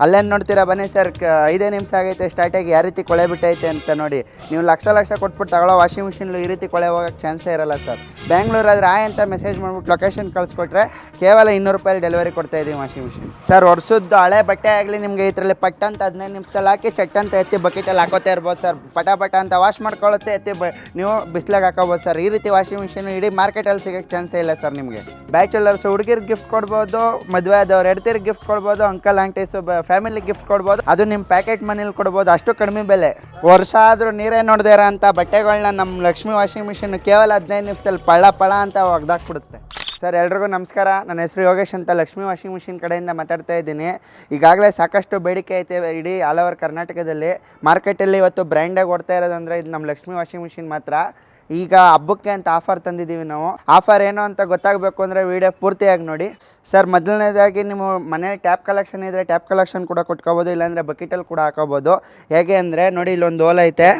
ಅಲ್ಲೇನು ನೋಡ್ತೀರಾ ಬನ್ನಿ ಸರ್, 5 ನಿಮಿಷ ಆಗೈತೆ ಸ್ಟಾರ್ಟಾಗಿ ಯಾವ ರೀತಿ ಕೊಳೆ ಬಿಟ್ಟೈತೆ ಅಂತ ನೋಡಿ. ನೀವು ಲಕ್ಷ ಕೊಟ್ಬಿಟ್ಟು ತಗೊಳ್ಳೋ ವಾಷಿಂಗ್ ಮಿಷಿನ್ಲು ಈ ರೀತಿ ಕೊಳೆ ಹೋಗೋಕ್ಕೆ ಚಾನ್ಸೇ ಇರಲ್ಲ ಸರ್. ಬ್ಯಾಂಗ್ಳೂರ್ ಆದರೆ ಅಂತ ಮೆಸೇಜ್ ಮಾಡ್ಬಿಟ್ಟು ಲೊಕೇಶನ್ ಕಳಿಸ್ಕೊಟ್ರೆ ಕೇವಲ 200 ರೂಪಾಯಿ ಡೆಲಿವರಿ ಕೊಡ್ತಾಯಿದ್ದೀವಿ ವಾಷಿಂಗ್ ಮಿಷಿನ್. ಸರ್ ವರ್ಷದ್ದು ಹಳೆ ಬಟ್ಟೆ ಆಗಲಿ ನಿಮಗೆ ಇದರಲ್ಲಿ ಪಟ್ ಅಂತ 15 ನಿಮಿಷದಲ್ಲಿ ಹಾಕಿ ಚಟ್ ಅಂತ ಎತ್ತಿ ಬಕೆಟಲ್ಲಿ ಹಾಕೋತಾ ಇರ್ಬೋದು ಸರ್. ಪಟ ಅಂತ ವಾಶ್ ಮಾಡ್ಕೊಳ್ಳುತ್ತೆ, ಎತ್ತಿ ನೀವು ಬಿಸ್ಲಾಗ ಹಾಕೋಬೋದು ಸರ್. ಈ ರೀತಿ ವಾಷಿಂಗ್ ಮಿಷಿನ್ ಇಡೀ ಮಾರ್ಕೆಟಲ್ಲಿ ಸಿಗೋಕ್ಕೆ ಚಾನ್ಸೇ ಇಲ್ಲ ಸರ್. ನಿಮಗೆ ಬ್ಯಾಚುಲರ್ಸ್ ಹುಡುಗಿರ್ ಗಿಫ್ಟ್ ಕೊಡ್ಬೋದು, ಮದುವೆ ಆದವ್ರು ಹೆಡ್ತಿರ್ ಗಿಫ್ಟ್ ಕೊಡ್ಬೋದು, ಅಂಕಲ್ ಆಂಟೀಸು ಫ್ಯಾಮಿಲಿ ಗಿಫ್ಟ್ ಕೊಡ್ಬೋದು. ಅದು ನಿಮ್ಮ ಪ್ಯಾಕೆಟ್ ಮನೇಲಿ ಕೊಡ್ಬೋದು, ಅಷ್ಟು ಕಡಿಮೆ ಬೆಲೆ. ವರ್ಷ ಆದರೂ ನೀರೇ ನೋಡ್ದಿರ ಅಂತ ಬಟ್ಟೆಗಳನ್ನ ನಮ್ಮ ಲಕ್ಷ್ಮಿ ವಾಷಿಂಗ್ ಮಿಷಿನ್ ಕೇವಲ 15 ನಿಮಿಷದಲ್ಲಿ ಪಳ ಅಂತ ಒಗ್ದಾಕ್ಬಿಡುತ್ತೆ. ಸರ್ ಎಲ್ರಿಗೂ ನಮಸ್ಕಾರ. ನನ್ನ ಹೆಸರು ಯೋಗೇಶ್ ಅಂತ, ಲಕ್ಷ್ಮಿ ವಾಷಿಂಗ್ ಮಿಷಿನ್ ಕಡೆಯಿಂದ ಮಾತಾಡ್ತಾ ಇದ್ದೀನಿ. ಈಗಾಗಲೇ ಸಾಕಷ್ಟು ಬೇಡಿಕೆ ಐತೆ ಇಡೀ ಆಲ್ ಓವರ್ ಕರ್ನಾಟಕದಲ್ಲಿ. ಮಾರ್ಕೆಟಲ್ಲಿ ಇವತ್ತು ಬ್ರ್ಯಾಂಡಾಗಿ ಓಡ್ತಾ ಇರೋದಂದರೆ ಇದು ನಮ್ಮ ಲಕ್ಷ್ಮಿ ವಾಷಿಂಗ್ ಮಿಷಿನ್ ಮಾತ್ರ. ಈಗ ಹಬ್ಬಕ್ಕೆ ಅಂತ ಆಫರ್ ತಂದಿದ್ದೀವಿ ನಾವು. ಆಫರ್ ಏನು ಅಂತ ಗೊತ್ತಾಗಬೇಕು ಅಂದರೆ ವಿಡಿಯೋ ಪೂರ್ತಿಯಾಗಿ ನೋಡಿ. ಸರ್ ಮೊದಲನೇದಾಗಿ ನೀವು ಮನೇಲಿ ಟ್ಯಾಪ್ ಕಲೆಕ್ಷನ್ ಇದ್ದರೆ ಟ್ಯಾಪ್ ಕಲೆಕ್ಷನ್ ಕೂಡ ಕೊಟ್ಕೋಬೋದು, ಇಲ್ಲಾಂದರೆ ಬಕೆಟಲ್ಲಿ ಕೂಡ ಹಾಕೋಬೋದು. ಹೇಗೆ ಅಂದರೆ ನೋಡಿ, ಇಲ್ಲೊಂದು ಹೋಲ್ ಐತೆ.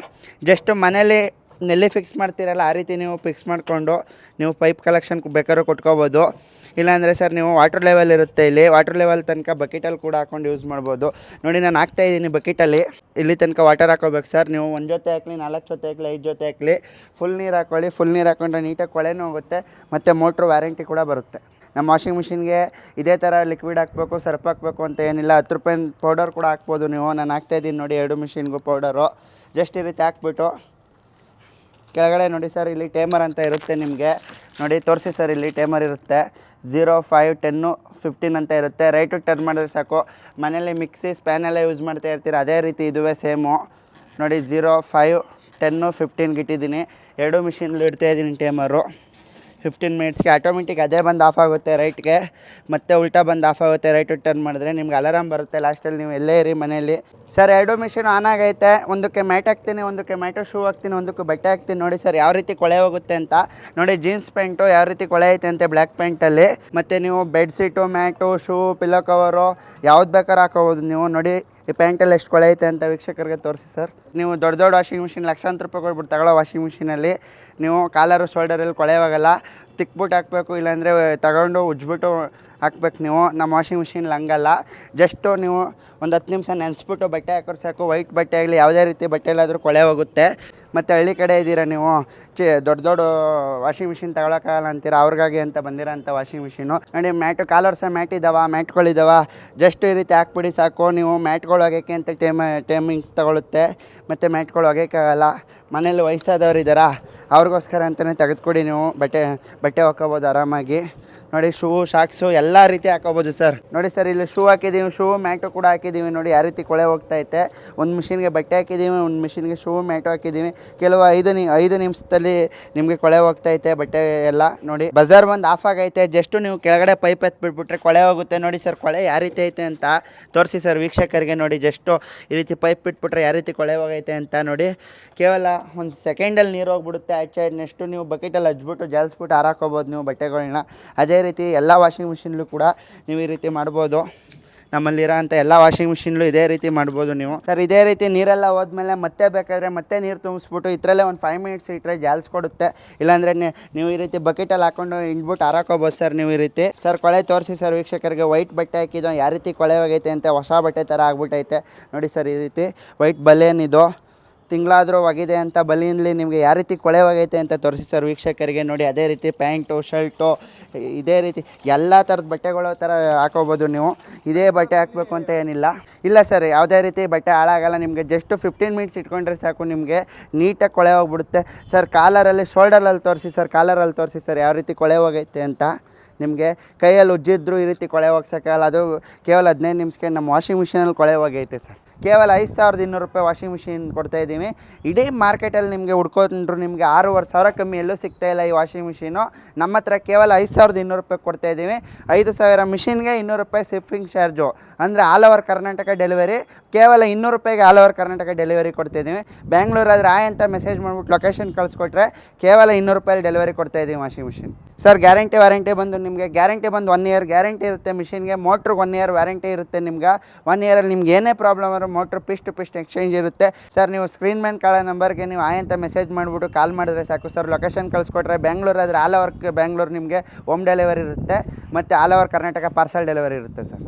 ಜಸ್ಟ್ ಮನೇಲಿ ನೆಲ್ಲಿ ಫಿಕ್ಸ್ ಮಾಡ್ತೀರಲ್ಲ ಆ ರೀತಿ ನೀವು ಫಿಕ್ಸ್ ಮಾಡಿಕೊಂಡು ನೀವು ಪೈಪ್ ಕಲೆಕ್ಷನ್ ಬೇಕಾದ್ರೂ ಕೊಟ್ಕೋಬೋದು. ಇಲ್ಲಾಂದರೆ ಸರ್ ನೀವು ವಾಟರ್ ಲೆವೆಲ್ ಇರುತ್ತೆ, ಇಲ್ಲಿ ವಾಟರ್ ಲೆವೆಲ್ ತನಕ ಬಕೆಟಲ್ಲಿ ಕೂಡ ಹಾಕೊಂಡು ಯೂಸ್ ಮಾಡ್ಬೋದು. ನೋಡಿ ನಾನು ಹಾಕ್ತಾಯಿದ್ದೀನಿ ಬಕೆಟಲ್ಲಿ, ಇಲ್ಲಿ ತನಕ ವಾಟರ್ ಹಾಕೋಬೇಕು ಸರ್. ನೀವು 1 ಜೊತೆ ಹಾಕಲಿ, 4 ಜೊತೆ ಹಾಕಲಿ, 5 ಜೊತೆ ಹಾಕಲಿ, ಫುಲ್ ನೀರು ಹಾಕ್ಕೊಳ್ಳಿ. ಫುಲ್ ನೀರು ಹಾಕ್ಕೊಂಡ್ರೆ ನೀಟಾಗಿ ಕೊಳೆನೂ ಹೋಗುತ್ತೆ ಮತ್ತು ಮೋಟ್ರ್ ವ್ಯಾರಂಟಿ ಕೂಡ ಬರುತ್ತೆ. ನಮ್ಮ ವಾಷಿಂಗ್ ಮಿಷಿನ್ಗೆ ಇದೇ ಥರ ಲಿಕ್ವಿಡ್ ಹಾಕಬೇಕು, ಸರ್ಪ್ ಹಾಕಬೇಕು ಅಂತ ಏನಿಲ್ಲ. 10 ರೂಪಾಯಿ ಪೌಡರ್ ಕೂಡ ಹಾಕ್ಬೋದು ನೀವು. ನಾನು ಹಾಕ್ತಾಯಿದ್ದೀನಿ ನೋಡಿ 2 ಮಿಷಿನ್ಗೂ ಪೌಡರು. ಜಸ್ಟ್ ಈ ರೀತಿ ಹಾಕ್ಬಿಟ್ಟು ಕೆಳಗಡೆ ನೋಡಿ ಸರ್, ಇಲ್ಲಿ ಟೇಮರ್ ಅಂತ ಇರುತ್ತೆ ನಿಮಗೆ. ನೋಡಿ ತೋರಿಸಿ ಸರ್, ಇಲ್ಲಿ ಟೇಮರ್ ಇರುತ್ತೆ. 0, 5, 10, 15 ಅಂತ ಇರುತ್ತೆ. ರೈಟು ಟರ್ನ್ ಮಾಡಿದ್ರೆ ಸಾಕು. ಮನೇಲಿ ಮಿಕ್ಸಿ ಸ್ಪ್ಯಾನೆಲ್ಲ ಯೂಸ್ ಮಾಡ್ತಾ ಇರ್ತೀರ, ಅದೇ ರೀತಿ ಇದುವೇ ಸೇಮು. ನೋಡಿ 0, 5, 10, 15 ಇಟ್ಟಿದ್ದೀನಿ. 2 ಮಿಷಿನ್ಲು ಇಡ್ತಾಯಿದ್ದೀನಿ ಟೇಮರು. 15 ಮಿನಿಟ್ಸ್ಗೆ ಆಟೋಮೆಟಿಕ್ ಅದೇ ಬಂದು ಆಫ್ ಆಗುತ್ತೆ ರೈಟ್ಗೆ, ಮತ್ತು ಉಲ್ಟಾ ಬಂದು ಆಫ್ ಆಗುತ್ತೆ. ರೈಟು ಟರ್ನ್ ಮಾಡಿದ್ರೆ ನಿಮ್ಗೆ ಅಲಾರಾಮ್ ಬರುತ್ತೆ ಲಾಸ್ಟಲ್ಲಿ, ನೀವು ಎಲ್ಲೇ ಇರಿ ಮನೇಲಿ. ಸರ್ 2 ಮಿಷಿನ್ ಆನ್ ಆಗೈತೆ. ಒಂದಕ್ಕೆ ಮ್ಯಾಟ್ ಹಾಕ್ತೀನಿ, ಒಂದಕ್ಕೆ ಮ್ಯಾಟು ಶೂ ಹಾಕ್ತೀನಿ, ಒಂದಕ್ಕೆ ಬಟ್ಟೆ ಹಾಕ್ತೀನಿ. ನೋಡಿ ಸರ್ ಯಾವ ರೀತಿ ಕೊಳೆ ಹೋಗುತ್ತೆ ಅಂತ. ನೋಡಿ ಜೀನ್ಸ್ ಪ್ಯಾಂಟು ಯಾವ ರೀತಿ ಕೊಳೆ ಐತೆ ಅಂತೆ ಬ್ಲ್ಯಾಕ್ ಪ್ಯಾಂಟಲ್ಲಿ. ಮತ್ತು ನೀವು bedsheet, mat, shoe, pillow cover ಯಾವ್ದು ಬೇಕಾದ್ರೂ ಹಾಕೋಬೋದು ನೀವು. ನೋಡಿ ಈ ಪ್ಯಾಂಟಲ್ಲಿ ಎಷ್ಟು ಕೊಳೆ ಐತೆ ಅಂತ ವೀಕ್ಷಕರಿಗೆ ತೋರಿಸಿ ಸರ್. ನೀವು ದೊಡ್ಡ ವಾಷಿಂಗ್ ಮಿಷಿನ್ ಲಕ್ಷಾಂತರ ರೂಪಾಯಿ ಕೊಟ್ಬಿಟ್ಟು ತಗೊಳ್ಳೋ ವಾಷಿಂಗ್ ಮಿಷಿನಲ್ಲಿ ನೀವು ಕಾಲರು ಶೋಲ್ಡರಲ್ಲಿ ಕೊಳೆ ಹೋಗಲ್ಲ. ತಿಕ್ಬಿಟ್ಟು ಹಾಕಬೇಕು, ಇಲ್ಲಾಂದರೆ ತಗೊಂಡು ಉಜ್ಬಿಟ್ಟು ಹಾಕ್ಬೇಕು ನೀವು. ನಮ್ಮ ವಾಷಿಂಗ್ ಮಿಷಿನ್ಲಿ ಹಂಗಲ್ಲ. ಜಸ್ಟು ನೀವು ಒಂದು 10 ನಿಮಿಷ ನೆನೆಸ್ಬಿಟ್ಟು ಬಟ್ಟೆ ಹಾಕೋರು ಸಾಕು. ವೈಟ್ ಬಟ್ಟೆ ಆಗಲಿ ಯಾವುದೇ ರೀತಿ ಬಟ್ಟೆಯಲ್ಲಾದರೂ ಕೊಳೆ ಹೋಗುತ್ತೆ. ಮತ್ತು ಹಳ್ಳಿ ಕಡೆ ಇದ್ದೀರಾ ನೀವು, ದೊಡ್ಡ ವಾಷಿಂಗ್ ಮಿಷಿನ್ ತಗೊಳಕ್ಕಾಗಲ್ಲ ಅಂತೀರ, ಅವ್ರಿಗಾಗಿ ಅಂತ ಬಂದಿರೋ ಅಂಥ ವಾಷಿಂಗ್ ಮಿಷಿನು. ನೋಡಿ ಮ್ಯಾಟು, ಕಾಲರ್ಸ ಮ್ಯಾಟ್ ಇದ್ದಾವೆ, ಮ್ಯಾಟ್ಗಳಿದ್ದಾವೆ. ಜಸ್ಟ್ ಈ ರೀತಿ ಹಾಕ್ಬಿಡಿ ಸಾಕು. ನೀವು ಮ್ಯಾಟ್ಗಳು ಒಗೆಯೋಕ್ಕೆ ಅಂತ ಟೈಮಿಂಗ್ಸ್ ತಗೊಳುತ್ತೆ, ಮತ್ತು ಮ್ಯಾಟ್ಗಳು ಒಗೆಯೋಕ್ಕಾಗಲ್ಲ. ಮನೇಲಿ ವಯಸ್ಸಾದವ್ರು ಇದ್ದಾರಾ, ಅವ್ರಿಗೋಸ್ಕರ ಅಂತಲೇ ತೆಗೆದುಕೊಡಿ ನೀವು. ಬಟ್ಟೆ ಹಾಕೋಬೋದು ಆರಾಮಾಗಿ. ನೋಡಿ ಶೂ, ಶಾಕ್ಸು ಎಲ್ಲ ರೀತಿ ಹಾಕೋಬೋದು ಸರ್. ನೋಡಿ ಸರ್ ಇಲ್ಲಿ ಶೂ ಹಾಕಿದ್ದೀವಿ, ಶೂ ಮ್ಯಾಟು ಕೂಡ ಹಾಕಿದ್ದೀವಿ. ನೋಡಿ ಯಾವ ರೀತಿ ಕೊಳೆ ಹೋಗ್ತೈತೆ. ಒಂದು ಮಿಷಿನ್ಗೆ ಬಟ್ಟೆ ಹಾಕಿದ್ದೀವಿ, ಒಂದು ಮಿಷಿನ್ಗೆ ಶೂ ಮ್ಯಾಟು ಹಾಕಿದ್ದೀವಿ. ಕೆಲವು 5 ನಿಮಿಷದಲ್ಲಿ ನಿಮಗೆ ಕೊಳೆ ಹೋಗ್ತೈತೆ ಬಟ್ಟೆ ಎಲ್ಲ. ನೋಡಿ ಬಜಾರ್ ಬಂದು ಆಫ್ ಆಗೈತೆ. ಜಸ್ಟು ನೀವು ಕೆಳಗಡೆ ಪೈಪ್ ಎತ್ಬಿಟ್ಬಿಟ್ರೆ ಕೊಳೆ ಹೋಗುತ್ತೆ. ನೋಡಿ ಸರ್ ಕೊಳೆ ಯಾವ ರೀತಿ ಐತೆ ಅಂತ ತೋರಿಸಿ ಸರ್ ವೀಕ್ಷಕರಿಗೆ. ನೋಡಿ ಜಸ್ಟು ಈ ರೀತಿ ಪೈಪ್ ಬಿಟ್ಬಿಟ್ರೆ ಯಾವ ರೀತಿ ಕೊಳೆ ಹೋಗೈತೆ ಅಂತ ನೋಡಿ. ಕೇವಲ 1 ಸೆಕೆಂಡಲ್ಲಿ ನೀರು ಹೋಗ್ಬಿಡುತ್ತೆ ಆಚೆ. ನೆಕ್ಸ್ಟು ನೀವು ಬಕೆಟಲ್ಲಿ ಹಚ್ಬಿಟ್ಟು ಜಾಲಿಸ್ಬಿಟ್ಟು ಹಾರಾಕೋಬೋದು ನೀವು ಬಟ್ಟೆಗಳನ್ನ. ಅದೇ ರೀತಿ ಎಲ್ಲ ವಾಷಿಂಗ್ ಮಿಷಿನ್ಲು ಕೂಡ ನೀವು ಈ ರೀತಿ ಮಾಡ್ಬೋದು. ನಮ್ಮಲ್ಲಿರೋ ಅಂಥ ಎಲ್ಲ ವಾಷಿಂಗ್ ಮಿಷಿನ್ಲು ಇದೇ ರೀತಿ ಮಾಡ್ಬೋದು ನೀವು. ಸರ್ ಇದೇ ರೀತಿ ನೀರೆಲ್ಲ ಹೋದ್ಮೇಲೆ ಮತ್ತೆ ಬೇಕಾದರೆ ಮತ್ತೆ ನೀರು ತುಂಬಿಸ್ಬಿಟ್ಟು ಇದರಲ್ಲೇ ಒಂದು 5 ಮಿನಿಟ್ಸ್ ಇಟ್ಟರೆ ಜಾಲಿಸ್ಕೊಡುತ್ತೆ. ಇಲ್ಲಾಂದರೆ ನೀವು ಈ ರೀತಿ ಬಕೆಟಲ್ಲಿ ಹಾಕ್ಕೊಂಡು ಹಿಂಡ್ಬಿಟ್ಟು ಹಾರಾಕೋಬೋದು ಸರ್ ನೀವು ಈ ರೀತಿ. ಸರ್ ಕೊಳೆ ತೋರಿಸಿ ಸರ್ ವೀಕ್ಷಕರಿಗೆ. ವೈಟ್ ಬಟ್ಟೆ ಹಾಕಿದ್ದು ಯಾವ ರೀತಿ ಕೊಳೆ ಹೋಗೈತೆ ಅಂತ, ಹೊಸ ಬಟ್ಟೆ ಥರ ಆಗ್ಬಿಟ್ಟೈತೆ. ನೋಡಿ ಸರ್ ಈ ರೀತಿ ವೈಟ್ ಬಲೇನಿದು, ತಿಂಗಳಾದರೂ ಒಗಿದೆ ಅಂತ ಬಲಿಯಲ್ಲಿ ನಿಮಗೆ ಯಾವ ರೀತಿ ಕೊಳೆ ಹೋಗೈತೆ ಅಂತ ತೋರಿಸಿ ಸರ್ ವೀಕ್ಷಕರಿಗೆ. ನೋಡಿ ಅದೇ ರೀತಿ ಪ್ಯಾಂಟು, ಶರ್ಟು, ಇದೇ ರೀತಿ ಎಲ್ಲ ಥರದ ಬಟ್ಟೆಗಳು ಥರ ಹಾಕೋಬೋದು ನೀವು. ಇದೇ ಬಟ್ಟೆ ಹಾಕಬೇಕು ಅಂತ ಏನಿಲ್ಲ. ಇಲ್ಲ ಸರ್ ಯಾವುದೇ ರೀತಿ ಬಟ್ಟೆ ಹಾಳಾಗಲ್ಲ. ನಿಮಗೆ ಜಸ್ಟ್ 15 ಮಿನಿಟ್ಸ್ ಇಟ್ಕೊಂಡ್ರೆ ಸಾಕು, ನಿಮಗೆ ನೀಟಾಗಿ ಕೊಳೆ ಹೋಗ್ಬಿಡುತ್ತೆ. ಸರ್ ಕಾಲರಲ್ಲಿ, ಶೋಲ್ಡರಲ್ಲಿ ತೋರಿಸಿ ಸರ್, ಕಾಲರಲ್ಲಿ ತೋರಿಸಿ ಸರ್ ಯಾವ ರೀತಿ ಕೊಳೆ ಹೋಗೈತೆ ಅಂತ. ನಿಮಗೆ ಕೈಯಲ್ಲಿ ಉಜ್ಜಿದ್ರು ಈ ರೀತಿ ಕೊಳೆ ಹೋಗ್ಸೋಕ್ಕಲ್ಲ. ಅದು ಕೇವಲ 15 ನಿಮಿಷಕ್ಕೆ ನಮ್ಮ ವಾಷಿಂಗ್ ಮಿಷಿನಲ್ಲಿ ಕೊಳೆ ಹೋಗೈತೆ ಸರ್. ಕೇವಲ 5200 ರೂಪಾಯಿ ವಾಷಿಂಗ್ ಮಿಷಿನ್ ಕೊಡ್ತಾಯಿದ್ದೀವಿ. ಇಡೀ ಮಾರ್ಕೆಟಲ್ಲಿ ನಿಮಗೆ ಹುಡ್ಕೊಂಡ್ರು ನಿಮಗೆ 6,500 ಕಮ್ಮಿ ಎಲ್ಲೂ ಸಿಗ್ತಾಯಿಲ್ಲ ಈ ವಾಷಿಂಗ್ ಮಿಷಿನು. ನಮ್ಮ ಹತ್ರ ಕೇವಲ 5200 ರೂಪಾಯಿ ಕೊಡ್ತಾಯಿದ್ದೀವಿ. 5000 ಮಿಷಿನ್ಗೆ 200 ರೂಪಾಯಿ ಶಿಪ್ಪಿಂಗ್ ಚಾರ್ಜು. ಅಂದರೆ ಆಲ್ ಓವರ್ ಕರ್ನಾಟಕ ಡೆಲಿವರಿ. ಕೇವಲ 200 ರೂಪಾಯಿಗೆ ಆಲ್ ಓವರ್ ಕರ್ನಾಟಕ ಡೆಲಿವರಿ ಕೊಡ್ತಾಯಿದ್ದೀವಿ. ಬ್ಯಾಂಗ್ಳೂರ್ ಆದರೆ ಅಂತ ಮೆಸೇಜ್ ಮಾಡ್ಬಿಟ್ಟು ಲೊಕೇಶನ್ ಕಳಿಸ್ಕೊಟ್ರೆ ಕೇವಲ 200 ರೂಪಾಯಿ ಡೆಲಿವರಿ ಕೊಡ್ತಾಯಿದ್ದೀವಿ washing machine. Sir guarantee warranty ಬಂದು ನಿಮಗೆ ಗ್ಯಾರಂಟಿ ಬಂದು 1 ಇಯರ್ ಗ್ಯಾರಂಟಿ ಇರುತ್ತೆ ಮಿಷಿನ್ಗೆ. ಮೋಟ್ರಿಗೆ 1 ಇಯರ್ ವ್ಯಾರಂಟಿ ಇರುತ್ತೆ ನಿಮ್ಗೆ. 1 ಇಯರಲ್ಲಿ ನಿಮ್ಗೆ ಏನೇ ಪ್ರಾಬ್ಲಮ್ ಆದರೂ ಮೋಟ್ರ್ ಪಿಸ್ಟ್ ಎಕ್ಸ್ಚೇಂಜ್ ಇರುತ್ತೆ ಸರ್. ನೀವು ಸ್ಕ್ರೀನ್ ಮೇಲೆ ಕಾಳೋ ನಂಬರ್ಗೆ ನೀವು ಅಂತ ಮೆಸೇಜ್ ಮಾಡಿಬಿಟ್ಟು ಕಾಲ್ ಮಾಡಿದ್ರೆ ಸಾಕು ಸರ್. ಲೊಕೇಶನ್ ಕಳಿಸ್ಕೊಟ್ರೆ ಬ್ಯಾಂಗ್ಳೂರ್ ಆದರೆ ಆಲ್ ಓವರ್ ಬ್ಯಾಂಗ್ಳೂರ್ ನಿಮಗೆ ಹೋಮ್ ಡೆಲಿವರಿ ಇರುತ್ತೆ, ಮತ್ತು all over Karnataka parcel delivery ಇರುತ್ತೆ ಸರ್.